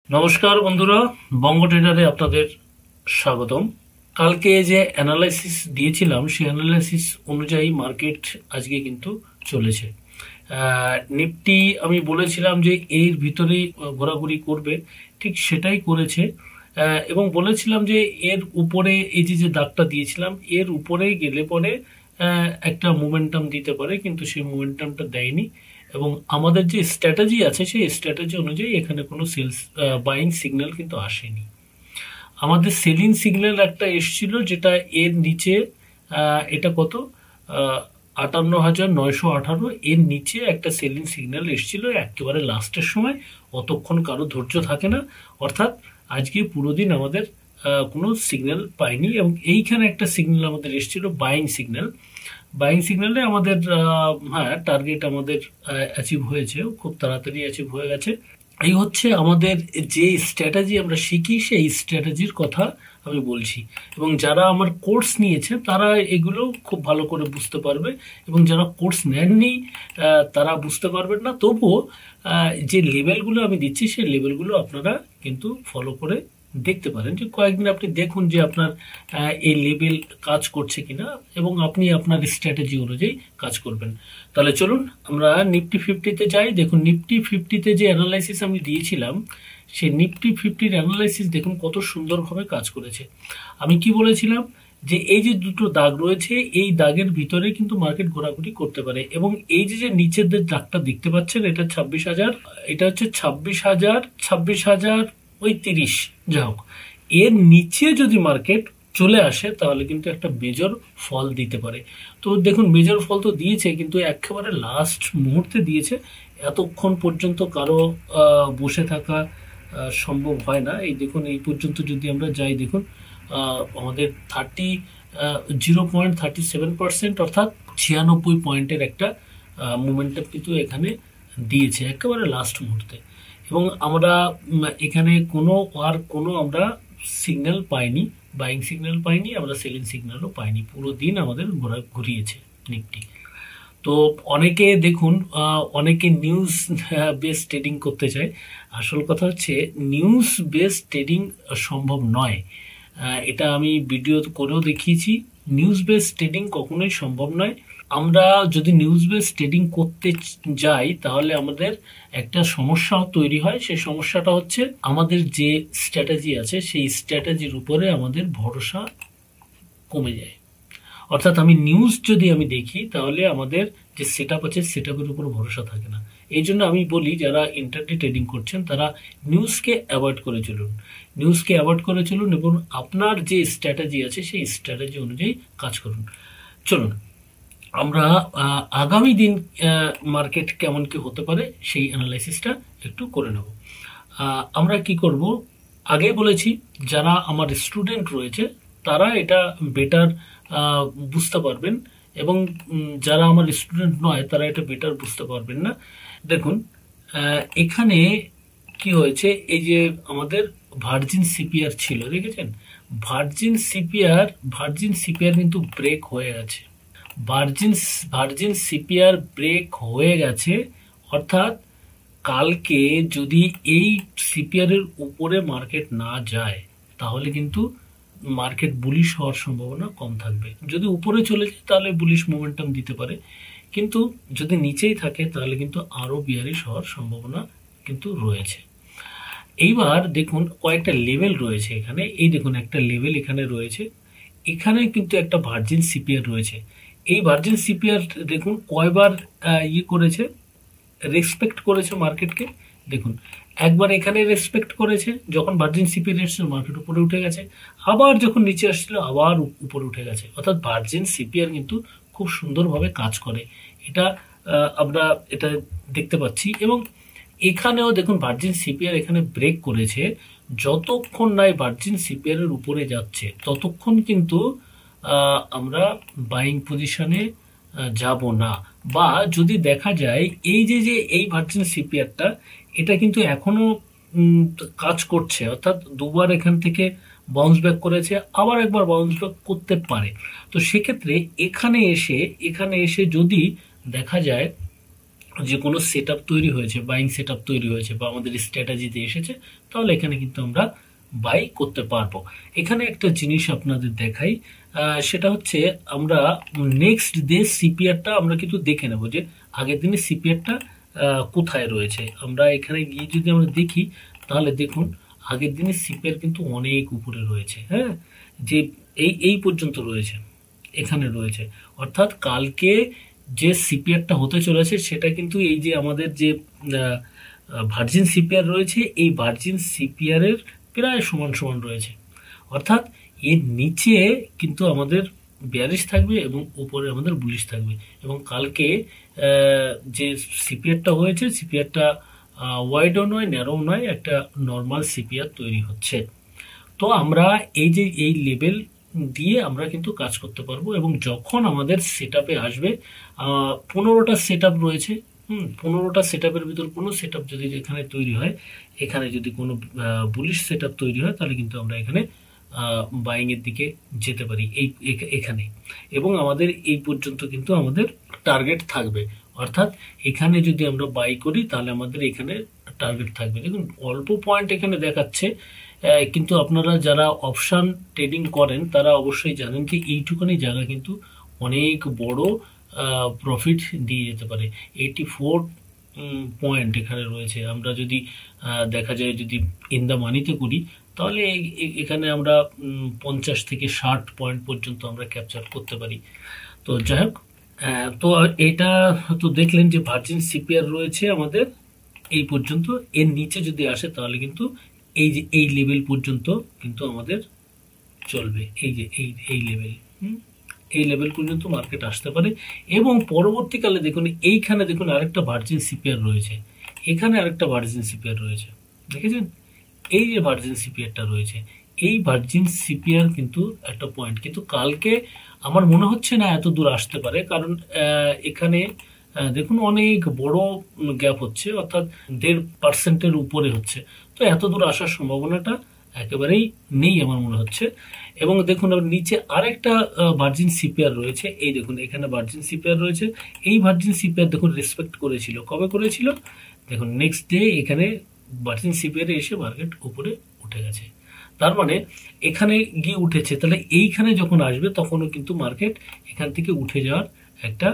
নমস্কার বন্ধুরা, বঙ্গ ট্রেডারে আপনাদের স্বাগতম। কালকে যে অ্যানালাইসিস দিয়েছিলাম সেই অ্যানালাইসিস অনুযায়ী মার্কেট আজকে কিন্তু চলেছে। নিফটি আমি বলেছিলাম যে এর ভিতরেই ঘোরাঘুরি করবে, ঠিক সেটাই করেছে। এবং বলেছিলাম যে এর উপরে এই যে দাগটা দিয়েছিলাম এর উপরে গেলে পরে একটা মোমেন্টাম দিতে পারে, কিন্তু সেই মোমেন্টামটা দেয়নি। এবং আমাদের যে স্ট্র্যাটেজি আছে সেই স্ট্র্যাটেজি অনুযায়ী এখানে কোনো সেলস বাইং সিগন্যাল কিন্তু আসেনি। আমাদের সেলিং সিগন্যাল একটা এসছিল, যেটা এর নিচে এটা কত 58,918, এর নিচে একটা সেলিং সিগন্যাল এসছিল একেবারে লাস্টের সময়। অতক্ষণ কারো ধৈর্য থাকে না, অর্থাৎ আজকে পুরো দিন আমাদের কোনো সিগন্যাল পাইনি। এবং এইখানে একটা সিগন্যাল আমাদের এসছিল বাইং সিগন্যাল। বাইং সিগন্যালে আমাদের হ্যাঁ টার্গেট আমাদের অ্যাচিভ হয়েছে, খুব তাড়াতাড়ি অ্যাচিভ হয়ে গেছে। এই হচ্ছে আমাদের যে স্ট্র্যাটেজি আমরা শিখি, সেই স্ট্র্যাটেজির কথা আমি বলছি। এবং যারা আমার কোর্স নিয়েছে তারা এগুলো খুব ভালো করে বুঝতে পারবে, এবং যারা কোর্স নেননি তারা বুঝতে পারবেন না। তবুও যে লেভেলগুলো আমি দিচ্ছি সেই লেভেলগুলো আপনারা কিন্তু ফলো করে দেখতে পারেন, যে কয়েকদিন আপনি দেখুন যে আপনার এই লেভেল কাজ করছে কিনা, এবং আপনি আপনার স্ট্র্যাটেজি অনুযায়ী কাজ করবেন। তাহলে চলুন আমরা নিফটি ফিফটিতে যাই। দেখুন নিফটি ফিফটিতে যে অ্যানালাইসিস আমি দিয়েছিলাম সেই নিফটি ফিফটির অ্যানালাইসিস দেখুন কত সুন্দরভাবে কাজ করেছে। আমি কি বলেছিলাম যে এই যে দুটো দাগ রয়েছে এই দাগের ভিতরে কিন্তু মার্কেট ঘোরাঘুরি করতে পারে। এবং এই যে নিচের দাগটা দেখতে পাচ্ছেন এটা 26,000, এটা হচ্ছে 26,000 ওই 30, যা হোক এর নিচে যদি মার্কেট চলে আসে তাহলে কিন্তু একটা মেজর ফল দিতে পারে। তো দেখুন মেজর ফল তো দিয়েছে, কিন্তু একেবারে লাস্ট মুহূর্তে দিয়েছে। এতক্ষণ পর্যন্ত কারো বসে থাকা সম্ভব হয় না। এই দেখুন এই পর্যন্ত যদি আমরা যাই, দেখুন আমাদের 0.37%, অর্থাৎ 96 পয়েন্টের একটা মোমেন্টাম কিন্তু এখানে দিয়েছে একেবারে লাস্ট মুহূর্তে। এবং আমরা এখানে কোনো আমরা সিগন্যাল পাইনি, বাইং সিগন্যাল পাইনি, আমরা সেলিং সিগন্যালও পাইনি। পুরো দিন আমাদের ঘুরিয়েছে নিফটি। তো অনেকে দেখুন অনেকে নিউজ বেস ট্রেডিং করতে চায়। আসল কথা হচ্ছে নিউজ বেস ট্রেডিং সম্ভব নয়। এটা আমি ভিডিও করেও দেখিয়েছি, নিউজ বেস ট্রেডিং কখনোই সম্ভব নয়। আমরা যদি নিউজ বেস ট্রেডিং করতে যাই তাহলে আমাদের একটা সমস্যা তৈরি হয়। সেই সমস্যাটা হচ্ছে আমাদের যে স্ট্র্যাটেজি আছে সেই স্ট্র্যাটেজির উপরে আমাদের ভরসা কমে যায়। অর্থাৎ নিউজ যদি আমি দেখি তাহলে আমাদের যে সেট আপ আছে সেট আপের উপর ভরসা থাকে না। এই জন্য আমি বলি যারা ইন্টারডে ট্রেডিং করছেন তারা নিউজকে অ্যাভয়েড করে চলুন, নিউজকে অ্যাভয়েড করে চলুন এবং আপনার যে স্ট্র্যাটেজি আছে সেই স্ট্র্যাটেজি অনুযায়ী কাজ করুন। চলুন আমরা আগামী দিন মার্কেট কেমন কি হতে পারে সেই অ্যানালাইসিসটা একটু করে নেব। আমরা কি করব, আগে বলেছি যারা আমার স্টুডেন্ট রয়েছে তারা এটা বেটার বুঝতে পারবেন, এবং যারা আমার স্টুডেন্ট নয় তারা এটা বেটার বুঝতে পারবেন না। দেখুন এখানে কি হয়েছে, এই যে আমাদের ভার্জিন সিপিআর ছিল, দেখেছেন ভার্জিন সিপিআর কিন্তু ব্রেক হয়ে গেছে। ভার্জিন সিপিআর ব্রেক হয়ে গেছে, অর্থাৎ কালকে যদি এই সিপিআর এর উপরে মার্কেট না যায় তাহলে কিন্তু মার্কেট বুলিশ হওয়ার সম্ভাবনা কম থাকবে। যদি উপরে চলে যায় তাহলে বুলিশ মোমেন্টাম দিতে পারে, কিন্তু যদি নিচেই থাকে তাহলে কিন্তু আরো বিয়ারিশ হওয়ার সম্ভাবনা কিন্তু রয়েছে। এইবার দেখুন কয়েকটা লেভেল রয়েছে এখানে, এই দেখুন একটা লেভেল এখানে রয়েছে, এখানে কিন্তু একটা ভার্জিন সিপিআর রয়েছে। এই ভার্জিন সিপিআর দেখুন কয়বার করেছে, রেসপেক্ট করেছে মার্কেটকে। দেখুন একবার এখানে রেসপেক্ট করেছে, যখন ভার্জিন সিপিআর এসেছিল মার্কেট উপরে উঠে গেছে, আবার যখন নিচে আসছিল আবার উপরে উঠে গেছে। অর্থাৎ ভার্জিন সিপিআর কিন্তু খুব সুন্দরভাবে কাজ করে, এটা আমরা এটা দেখতে পাচ্ছি। এবং এখানেও দেখুন ভার্জিন সিপিআর এখানে ব্রেক করেছে, যতক্ষণ নাই ভার্জিন সিপিআর এর উপরে যাচ্ছে ততক্ষণ কিন্তু আমরা বাইং পজিশনে যাব না। বা যদি দেখা যায় এই যে এই ভার্জিন সিপিআরটা এটা কিন্তু এখনো কাজ করছে, অর্থাৎ দুবার এখান থেকে বাউন্স ব্যাক করেছে, আবার একবার বাউন্স ব্যাক করতে পারে। তো সেক্ষেত্রে এখানে এসে যদি দেখা যায় যে কোনো সেট তৈরি হয়েছে, বাইং সেট তৈরি হয়েছে বা আমাদের স্ট্র্যাটেজিতে এসেছে, তাহলে এখানে কিন্তু আমরা বাই করতে পারবো। এখানে একটা জিনিস আপনাদের দেখাই, সেটা হচ্ছে আমরা নেক্সট ডে সিপিআরটা আমরা কিন্তু দেখে নেব যে আগের দিনে সিপিআরটা কোথায় রয়েছে। আমরা এখানে গিয়ে যদি আমরা দেখি, তাহলে দেখুন আগের দিনে সিপিআর কিন্তু অনেক উপরে রয়েছে, হ্যাঁ, যে এই পর্যন্ত রয়েছে, এখানে রয়েছে। অর্থাৎ কালকে যে সিপিআরটা হতে চলেছে সেটা কিন্তু এই যে আমাদের যে ভার্জিন সিপিআর রয়েছে, এই ভার্জিন সিপিআর এর প্রায় সমান সমান রয়েছে। অর্থাৎ এর নিচে কিন্তু আমাদের বেয়ারিশ থাকবে এবং উপরে আমাদের বুলিশ থাকবে। এবং কালকে যে সিপিআরটা হয়েছে, সিপিআরটা ওয়াইডও নয়, ন্যারো নয়, একটা নর্মাল সিপিআর তৈরি হচ্ছে। তো আমরা এই যে এই লেভেল দিয়ে আমরা কিন্তু কাজ করতে পারবো। এবং যখন আমাদের সেট আসবে, 15টা সেট রয়েছে, 15টা সেট ভিতর কোনো সেট যদি এখানে তৈরি হয়, এখানে যদি কোনো বুলিশ সেট তৈরি হয়, তাহলে কিন্তু আমরা এখানে বাইং এর দিকে যেতে পারি এখানে। এবং আমাদের এই পর্যন্ত কিন্তু আমাদের টার্গেট থাকবে। অর্থাৎ এখানে যদি আমরা বাই করি, তাহলে আমাদের এখানে টার্গেট থাকবে। দেখুন অল্প পয়েন্ট এখানে দেখাচ্ছে, কিন্তু আপনারা যারা অপশন ট্রেডিং করেন তারা অবশ্যই জানেন যে এইটুখানি জায়গা কিন্তু অনেক বড় প্রফিট দিয়ে যেতে পারে। 84 পয়েন্ট এখানে রয়েছে। আমরা যদি দেখা যায় যদি ইন দ্য মানিতে করি, তাহলে এখানে আমরা 50 থেকে 60 পয়েন্ট পর্যন্ত আমরা ক্যাপচার করতে পারি। তো যাই হোক, তো এটা তো দেখলেন যে ভার্জিন সিপিআর রয়েছে আমাদের এই পর্যন্ত। এর নিচে যদি আসে, তাহলে কিন্তু এই যে এই লেভেল পর্যন্ত কিন্তু আমাদের চলবে। এই যে এই লেভেল, এই লেভেল পর্যন্ত মার্কেট আসতে পারে। এবং পরবর্তীকালে দেখুন এইখানে দেখুন আরেকটা ভার্জিন সিপিআর রয়েছে, এখানে আরেকটা ভার্জিন সিপিআর রয়েছে, দেখেছেন? এই যে ভার্জিন সিপিআরটা রয়েছে, এই ভার্জিন সিপিআর কিন্তু একটা পয়েন্ট, কিন্তু কালকে আমার মনে হচ্ছে না এত দূর আসতে পারে। কারণ এখানে দেখুন অনেক বড় গ্যাপ হচ্ছে, অর্থাৎ 1.5% উপরে হচ্ছে। তো এত দূর আসার সম্ভাবনাটা একেবারেই নেই আমার মনে হচ্ছে। এবং দেখুন নিচে আরেকটা ভার্জিন সিপিআর রয়েছে, এই দেখুন এখানে ভার্জিন সিপিআর রয়েছে। এই ভার্জিন সিপিআর দেখুন রেসপেক্ট করেছিল, কবে করেছিল? দেখুন নেক্সট ডে এখানে ভার্জিন সিপিআর এসে মার্কেট উপরে উঠে গেছে। তার মানে এখানে গিয়ে উঠেছে, তাহলে এইখানে যখন আসবে তখনও কিন্তু মার্কেট এখান থেকে উঠে যাওয়ার একটা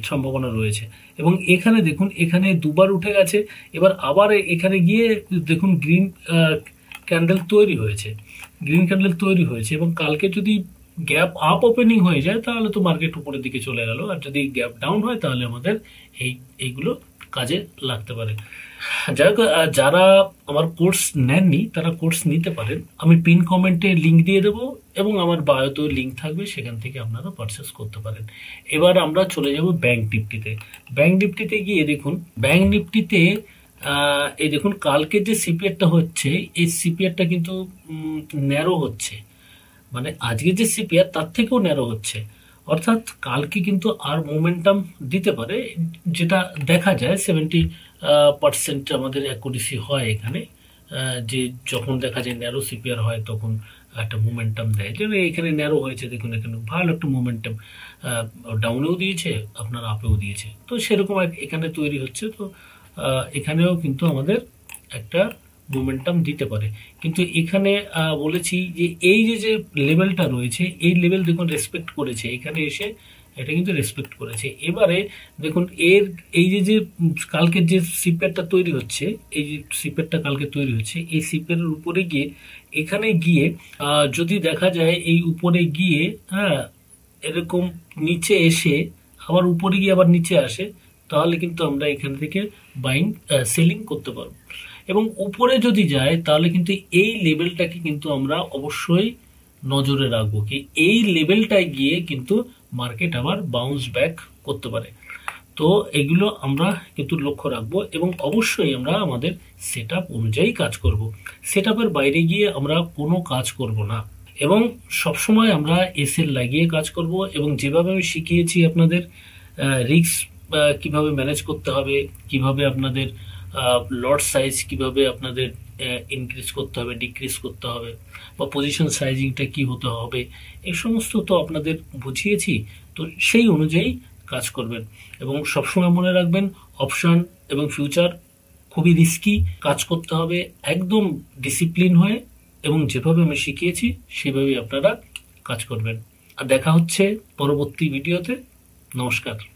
সম্ভাবনা রয়েছে। এবং এখানে দেখুন এখানে দুবার উঠে গেছে, এবার আবার এখানে গিয়ে দেখুন গ্রিন ক্যান্ডেল তৈরি হয়েছে, গ্রিন ক্যান্ডেল তৈরি হয়েছে। এবং কালকে যদি গ্যাপ আপ ওপেনিং হয়ে যায়, তাহলে তো মার্কেট উপরের দিকে চলে গেল। আর যদি গ্যাপ ডাউন হয়, তাহলে আমাদের এইগুলো কাজে লাগতে পারে। যাই হোক, যারা আমার কোর্স নেননি তারা কোর্স নিতে পারেন। আমি পিন কমেন্টে লিঙ্ক দিয়ে দেবো এবং আমার বায়োতেও লিঙ্ক থাকবে, সেখান থেকে আপনারা পারচেস করতে পারেন। এবার আমরা চলে যাব ব্যাংক নিফটিতে। ব্যাংক নিফটিতে গিয়ে দেখুন, ব্যাংক নিফটিতে এই দেখুন কালকে যে সিপিআরটা হচ্ছে, এই সিপিআরটা কিন্তু ন্যারো হচ্ছে, মানে আজকে যে সিপিআর তার থেকেও ন্যারো হচ্ছে। অর্থাৎ কালকে কিন্তু আর মোমেন্টাম দিতে পারে, যেটা দেখা যায় 70% আমাদের অ্যাকুরেসি হয় এখানে। যে যখন দেখা যায় ন্যারো সিপিআর হয়, তখন একটা মোমেন্টাম দেয়। যেমন এখানে ন্যারো হয়েছে, দেখুন এখানে ভালো একটা মোমেন্টাম ডাউনেও দিয়েছে, আপনার আপেও দিয়েছে। তো সেরকম এখানে তৈরি হচ্ছে। তো এখানেও কিন্তু আমাদের একটা মোমেন্টাম দিতে পারে। কিন্তু এখানে বলেছি যে এই যে লেভেলটা রয়েছে, এই লেভেল দেখুন রেসপেক্ট করেছে, এখানে এসে এটা কিন্তু রেসপেক্ট করেছে। এবারে দেখুন এই যে কালকের যে সিপিআরটা তৈরি হচ্ছে, এই যে সিপিআরটা কালকে তৈরি হচ্ছে, এই সিপিআরের উপরে গিয়ে এখানে গিয়ে যদি দেখা যায় এই উপরে গিয়ে এরকম নিচে এসে আবার উপরে গিয়ে আবার নিচে আসে, তাহলে কিন্তু আমরা এখান থেকে বাইং সেলিং করতে পারবো। এবং উপরে যদি যায়, তাহলে কিন্তু এই লেভেলটাকে কিন্তু আমরা অবশ্যই নজরে রাখবো, কি এই লেভেলটায় গিয়ে কিন্তু মার্কেট আবার বাউন্স ব্যাক করতে পারে। তো এগুলো আমরা কিন্তু লক্ষ্য রাখবো এবং অবশ্যই আমরা আমাদের সেট আপ অনুযায়ী কাজ করব। সেট আপের বাইরে গিয়ে আমরা কোনো কাজ করব না এবং সবসময় আমরা এসএল লাগিয়ে কাজ করব। এবং যেভাবে আমি শিখিয়েছি আপনাদের, রিস্ক কিভাবে ম্যানেজ করতে হবে, কিভাবে আপনাদের লট সাইজ কিভাবে আপনাদের ইনক্রিজ করতে হবে, ডিক্রিজ করতে হবে, বা পজিশন সাইজিংটা কি হতে হবে, এই সমস্ত তো আপনাদের বুঝিয়েছি। তো সেই অনুযায়ী কাজ করবেন এবং সবসময় মনে রাখবেন অপশন এবং ফিউচার খুবই রিস্কি, কাজ করতে হবে একদম ডিসিপ্লিন হয়ে, এবং যেভাবে আমি শিখিয়েছি সেভাবেই আপনারা কাজ করবেন। আর দেখা হচ্ছে পরবর্তী ভিডিওতে। নমস্কার।